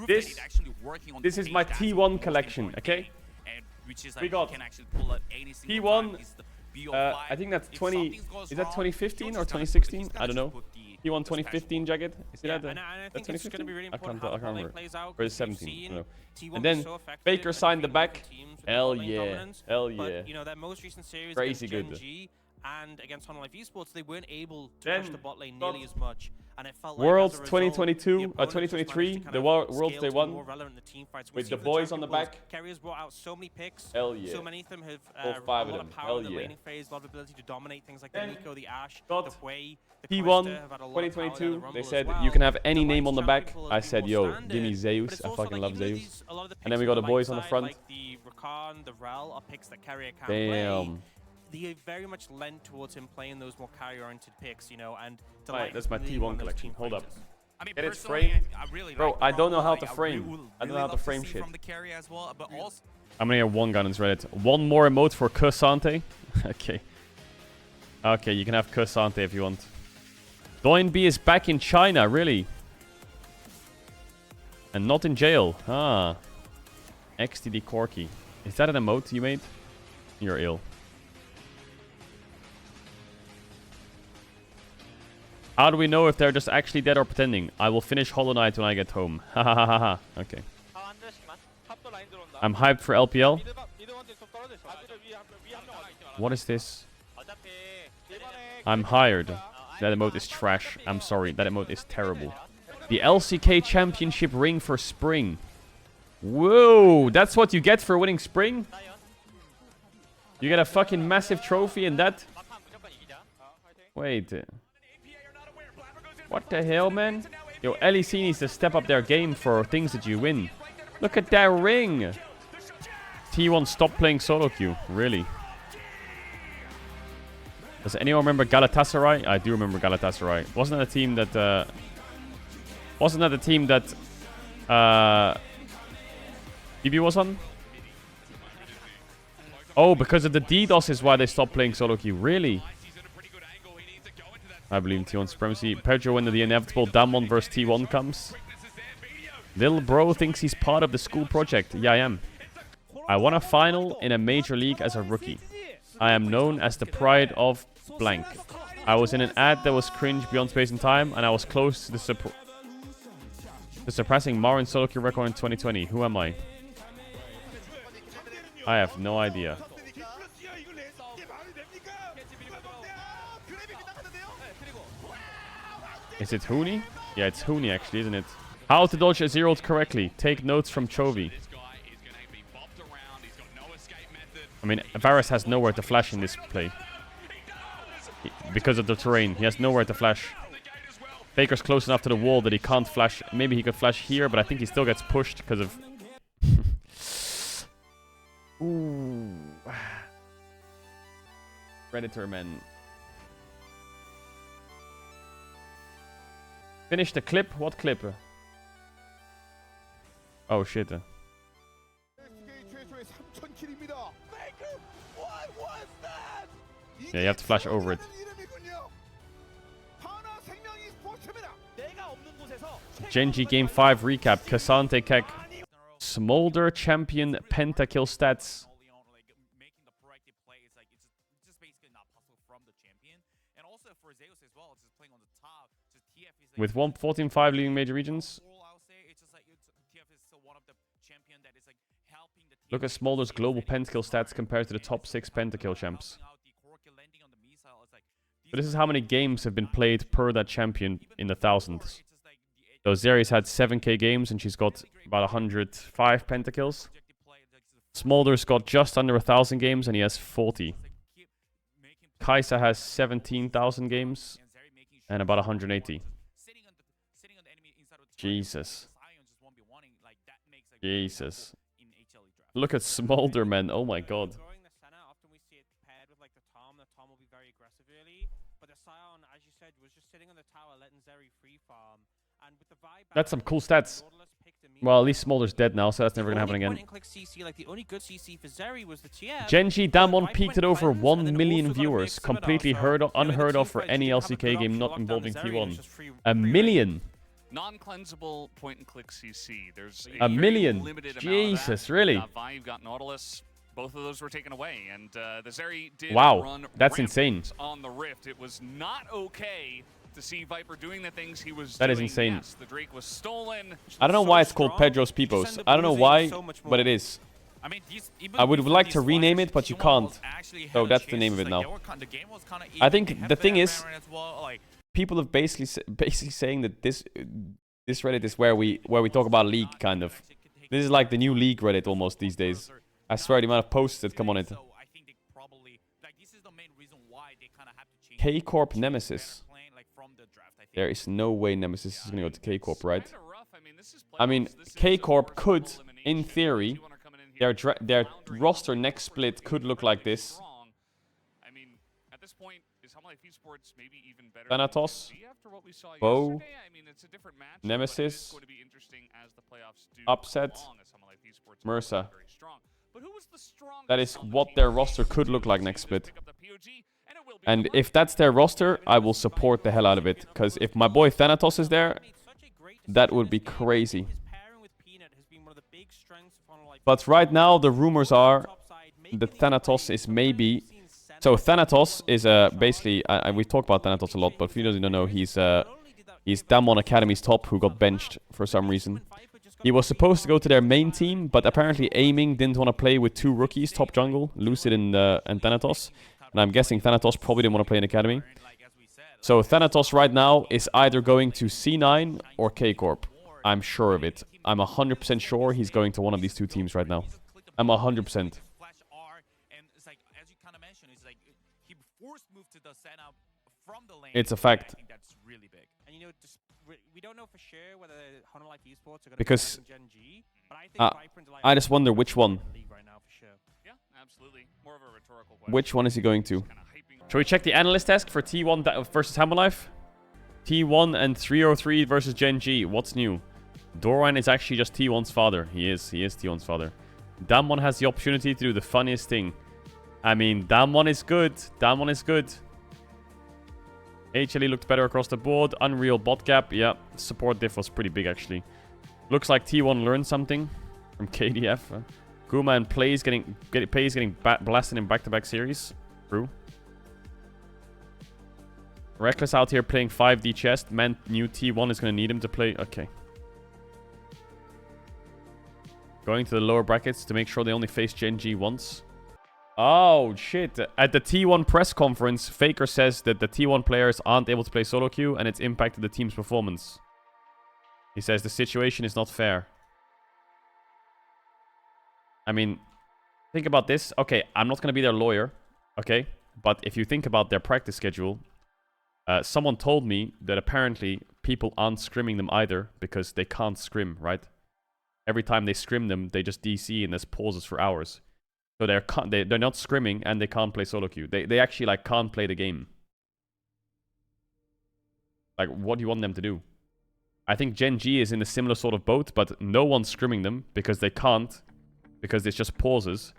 This is my T1 collection, okay? We got T1, I think that's 20, is that 2015 or 2016? I don't know. T1 2015 jacket. Is it that 2015? I can't remember. Or is it 17? I don't know. And then Baker signed the back. Hell yeah. Hell yeah. You know, their most recent series crazy good. G and against Honor Life Esports, they weren't able to push the bot lane nearly as much. And it felt like Worlds 2022, 2023, the Worlds they won with the boys on the back. Carriers brought out so many picks. Hell yeah. So many of them have all a 5 lot of them. of power Hell in the yeah. laning phase, a lot of ability to dominate things like the Nico, the Ashe, got the Wei, the T1 Cloister have had a lot of power 2022. there, They the said Rumble as you can well. have any The name Lights on the Champion back. pool I has been said, more yo, standard, give me but Zeus. it's I also fucking like, love even though Zeus. these- a lot of the And then picks we got the light boys on the side, front. like the Rakan, the Rel are picks that Carrier can play. Damn. They very much lent towards him playing those more carry-oriented picks, you know, and Right, that's my being one T1 of those collection. team Hold up. fighters. I mean, Get it personally, framed? I really Bro, like I don't know how Rumble. to frame. I don't know how to love frame see shit. From the carry as well, but also I'm gonna get one gun on Reddit. One more emote for Kusante. Okay. Okay, you can have Kusante if you want. Doinb is back in China, really? And not in jail. Ah. XTD Corky. Is that an emote you made? You're ill. How do we know if they're just actually dead or pretending? I will finish Hollow Knight when I get home. Ha ha ha ha ha. Okay. I'm hyped for LPL. What is this? I'm hired. That emote is trash. I'm sorry. That emote is terrible. The LCK Championship ring for Spring. Whoa. That's what you get for winning Spring? You get a fucking massive trophy and that? Wait. What the hell, man? Yo, LEC needs to step up their game for things that you win. Look at that ring. T1 stop playing solo queue. Really? Does anyone remember Galatasaray? I do remember Galatasaray. Wasn't that a team that... wasn't that the team that... DB was on? Oh, because of the DDoS is why they stopped playing solo queue. Really? I believe in T1 supremacy. Pedro, when the inevitable Damwon versus T1 comes. Little bro thinks he's part of the school project. Yeah, I am. I won a final in a major league as a rookie. I am known as the pride of blank. I was in an ad that was cringe beyond space and time, and I was close to the surpassing Marin solo queue record in 2020. Who am I? I have no idea. Is it Hooney? Yeah, it's Hooney actually, isn't it? How to dodge a zeroed correctly. Take notes from Chovy. I mean, Varus has nowhere to flash in this play. Because of the terrain. He has nowhere to flash. Faker's close enough to the wall that he can't flash. Maybe he could flash here, but I think he still gets pushed because of... Ooh. Predator, man. Finish the clip? What clip? Oh shit. Yeah, you have to flash over it. Genji Game 5 recap. Kasante Kek. Smolder Champion Pentakill stats. With 14-5 leading major regions. Look at Smolder's global pentakill stats compared to the top 6 pentakill champs. So this is how many games have been played per that champion in the thousands. So Zeri's had 7k games and she's got about 105 pentakills. Smolder's got just under 1,000 games and he has 40. Kai'Sa has 17,000 games and about 180. Jesus. Jesus. Look at Smolder, man. Oh my god. That's some cool stats. Well, at least Smolder's dead now, so that's never gonna happen again. Genji Damwon peaked at over 1 million viewers. Completely unheard of for any LCK game not involving T1. 1 million! Non-cleansable point-and-click CC. There's A million. limited Jesus, amount of that. really? You've got Vi, you've got Nautilus. Both of those were taken away, and the Zeri did Wow, run that's rampant insane. on the Rift. It was not okay to see Viper doing the things he was That doing. is insane. Yes, the Drake was stolen. I don't know why it's called Pedro's Pipos. I don't know why, but it is. I mean, I would like to rename it, but you can't. So that's the name of it now. I think the thing is, people have basically saying that this Reddit is where we talk about League, kind of. This is like the new League Reddit almost these days. I swear the amount of posts that come on it. K-Corp Nemesis. There is no way Nemesis is going to go to K-Corp, right? I mean, K-Corp could, in theory, their roster next split could look like this. Thanatos, Bo, Nemesis, Upset, Mersa. That is what their roster could look like next split. And if that's their roster, I will support the hell out of it. Because if my boy Thanatos is there, that would be crazy. But right now, the rumors are that Thanatos is maybe... So Thanatos is basically... we've talked about Thanatos a lot, but if you don't know, he's Damwon Academy's top who got benched for some reason. He was supposed to go to their main team, but apparently Aiming didn't want to play with two rookies, top jungle, Lucid and Thanatos. And I'm guessing Thanatos probably didn't want to play in Academy. So Thanatos right now is either going to C9 or K-Corp. I'm sure of it. I'm 100% sure he's going to one of these two teams right now. I'm 100%. It's a fact. We don't know for sure whether Honor Life Esports are going because to Gen G, but I think I just wonder which one. right now for sure. Yeah, absolutely. More of a rhetorical question. Which one is he going to? Shall we check the analyst desk for T1 versus Hammerlife? T1 and 303 versus Gen G. What's new? Doran is actually just T1's father. He is T1's father. Damwon has the opportunity to do the funniest thing. I mean, Damwon is good. Damwon is good. HLE looked better across the board. Unreal bot gap. Yeah, support diff was pretty big actually. Looks like T1 learned something from KDF. Guma and Plays getting blasted in back-to-back series. True. Reckless out here playing 5D chest. Man, new T1 is going to need him to play. Okay. Going to the lower brackets to make sure they only face Gen G once. Oh, shit. At the T1 press conference, Faker says that the T1 players aren't able to play solo queue and it's impacted the team's performance. He says the situation is not fair. I mean, think about this. Okay, I'm not going to be their lawyer, okay? But if you think about their practice schedule, someone told me that apparently people aren't scrimming them either because they can't scrim, right? Every time they scrim them, they just DC and there's pauses for hours. So they're not scrimming and they can't play solo queue. They actually like can't play the game. Like, what do you want them to do? I think Gen G is in a similar sort of boat, but no one's scrimming them because they can't, because it's just pauses,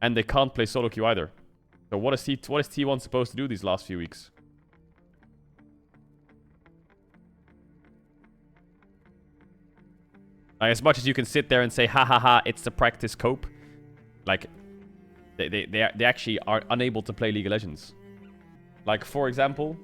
and they can't play solo queue either. So what is T1 supposed to do these last few weeks? Like, as much as you can sit there and say, ha ha ha, it's the practice cope. Like, they actually are unable to play League of Legends. Like, for example,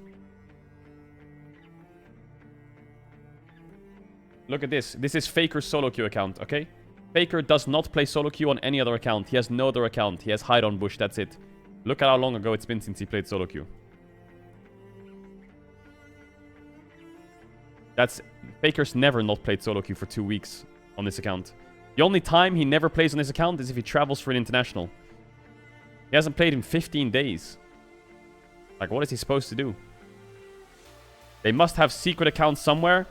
look at this. This is Faker's solo queue account, okay? Faker does not play solo queue on any other account. He has no other account. He has hide on bush, that's it. Look at how long ago it's been since he played solo queue. Faker's never not played solo queue for 2 weeks on this account. The only time he never plays on this account is if he travels for an international. He hasn't played in 15 days. Like, what is he supposed to do? They must have secret accounts somewhere,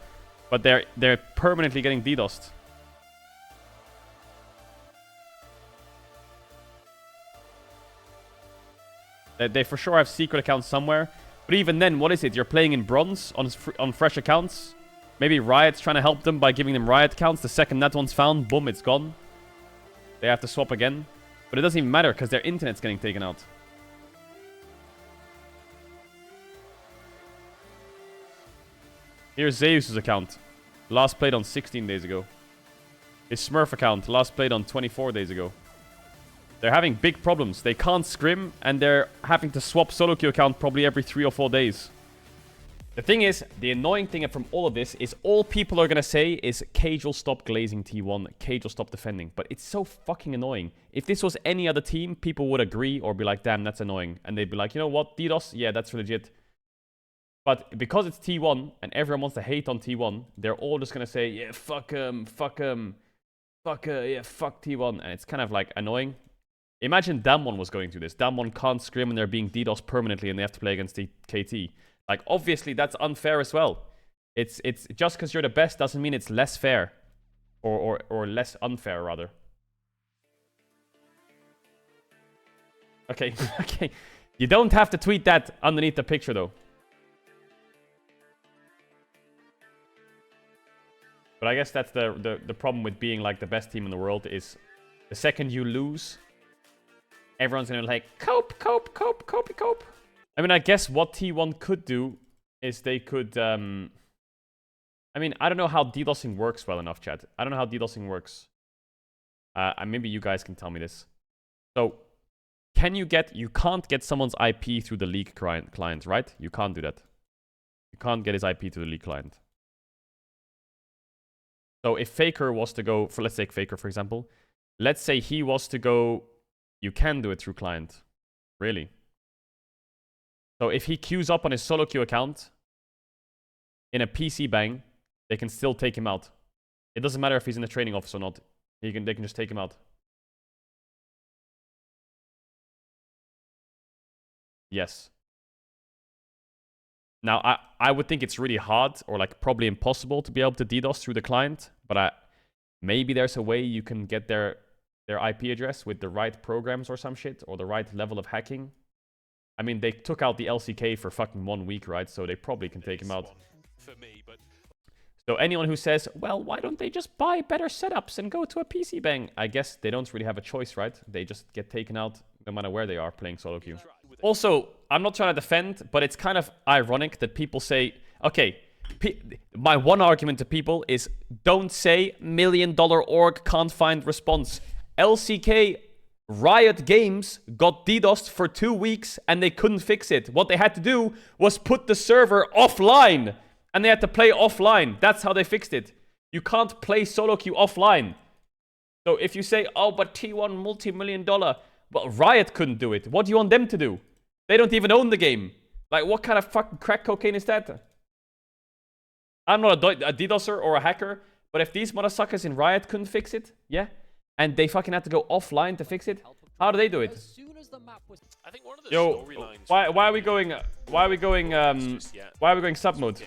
but they're permanently getting DDoSed. They for sure have secret accounts somewhere. But even then, what is it? You're playing in bronze on fresh accounts? Maybe Riot's trying to help them by giving them Riot accounts. The second that one's found, boom, it's gone. They have to swap again. But it doesn't even matter because their internet's getting taken out. Here's Zeus's account. Last played on 16 days ago. His Smurf account, last played on 24 days ago. They're having big problems. They can't scrim, and they're having to swap solo queue account probably every 3 or 4 days. The thing is, the annoying thing from all of this is all people are going to say is Caedrel stop glazing T1, Caedrel stop defending. But it's so fucking annoying. If this was any other team, people would agree or be like, damn, that's annoying. And they'd be like, you know what, DDoS? Yeah, that's legit. But because it's T1 and everyone wants to hate on T1, they're all just going to say, yeah, fuck yeah, fuck T1. And it's kind of like annoying. Imagine Damwon was going through this. Damwon can't scrim and they're being DDoS permanently and they have to play against the KT. Like, obviously, that's unfair as well. It's just because you're the best doesn't mean it's less fair. Or less unfair, rather. Okay, okay. You don't have to tweet that underneath the picture, though. But I guess that's the problem with being, like, the best team in the world is the second you lose, everyone's gonna be like, cope. I mean, I guess what T1 could do is they could... I mean, I don't know how DDoSing works well enough, chat. I don't know how DDoSing works. Maybe you guys can tell me this. So, you can't get someone's IP through the league client, right? You can't do that. You can't get his IP to the league client. So if Faker was to go, let's take Faker for example. Let's say he was to go, you can do it through client. Really? So if he queues up on his solo queue account in a PC bang, they can still take him out. It doesn't matter if he's in the training office or not. They can just take him out. Yes. Now, I would think it's really hard or like probably impossible to be able to DDoS through the client, but maybe there's a way you can get their IP address with the right programs or some shit or the right level of hacking. I mean, they took out the LCK for fucking 1 week, right? So they probably can take him out. So anyone who says, well, why don't they just buy better setups and go to a PC bang? I guess they don't really have a choice, right? They just get taken out no matter where they are playing solo queue. Also, I'm not trying to defend, but it's kind of ironic that people say, okay, my one argument to people is don't say $1 million org can't find response. LCK Riot Games got DDoSed for 2 weeks and they couldn't fix it. What they had to do was put the server offline and they had to play offline. That's how they fixed it. You can't play solo queue offline. So if you say, oh, but T1 multi-million-dollar, well, Riot couldn't do it. What do you want them to do? They don't even own the game. Like, what kind of fucking crack cocaine is that? I'm not a DDoSer or a hacker, but if these motherfuckers in Riot couldn't fix it, yeah, and they fucking had to go offline to fix it, how do they do it? Yo, why are we going sub mode?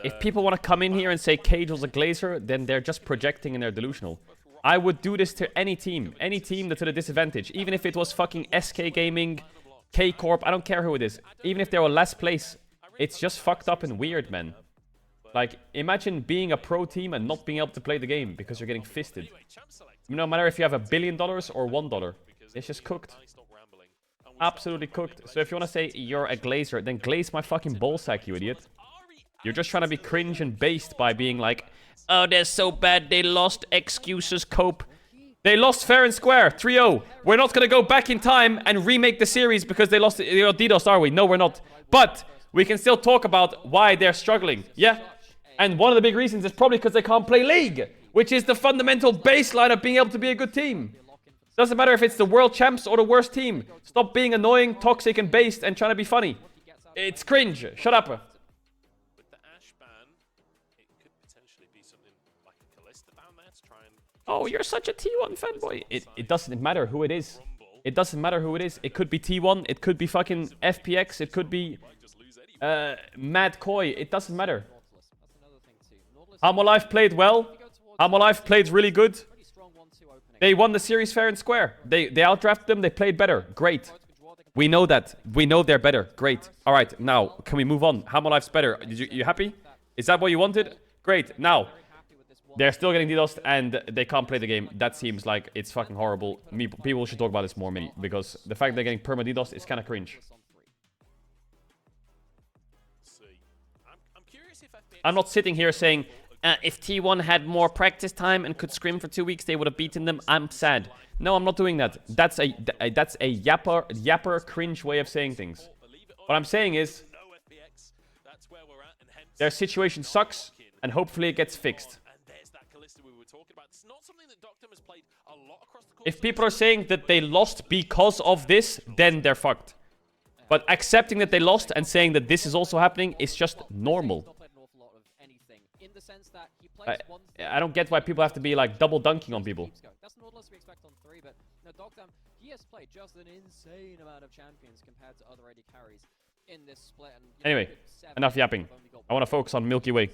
If people want to come in here and say Caedrel's a glazer, then they're just projecting and they're delusional. I would do this to any team that's at a disadvantage, even if it was fucking SK Gaming, K Corp, I don't care who it is. Even if they were last place, it's just fucked up and weird, man. Like, imagine being a pro team and not being able to play the game because you're getting fisted. No matter if you have $1 billion or $1, it's just cooked. Absolutely cooked. So if you want to say you're a glazer, then glaze my fucking ballsack, you idiot. You're just trying to be cringe and based by being like, oh, they're so bad, they lost, excuses, cope. They lost fair and square, 3-0. We're not going to go back in time and remake the series because they lost DDoS, are we? No, we're not. But we can still talk about why they're struggling, yeah? And one of the big reasons is probably because they can't play League, which is the fundamental baseline of being able to be a good team. Doesn't matter if it's the world champs or the worst team. Stop being annoying, toxic, and based and trying to be funny. It's cringe. Shut up. With the Ash ban, it could potentially be something like a Kalista down there to try and... Oh, you're such a T1 fanboy. It doesn't matter who it is. It doesn't matter who it is. It could be T1. It could be fucking FPX. It could be Mad Koi. It doesn't matter. Hamolive played well. Hamolive played really good. They won the series fair and square. They outdrafted them. They played better. Great. We know that. We know they're better. Great. All right. Now, can we move on? Hamolife's better. You happy? Is that what you wanted? Great. Now, they're still getting DDoSed and they can't play the game. That seems like it's fucking horrible. People should talk about this more, because the fact they're getting perma DDoSed is kind of cringe. I'm not sitting here saying, if T1 had more practice time and could scrim for 2 weeks, they would have beaten them. I'm sad. No, I'm not doing that. That's a yapper cringe way of saying things. What I'm saying is, their situation sucks, and hopefully it gets fixed. If people are saying that they lost because of this, then they're fucked. But accepting that they lost and saying that this is also happening is just normal. I don't get why people have to be like double dunking on people. That's Nautilus we expect on 3, but no, Dogdam, he has played just an insane amount of champions compared to other AD carries in this split. And, Anyway, enough yapping. I want to focus on Milky Way.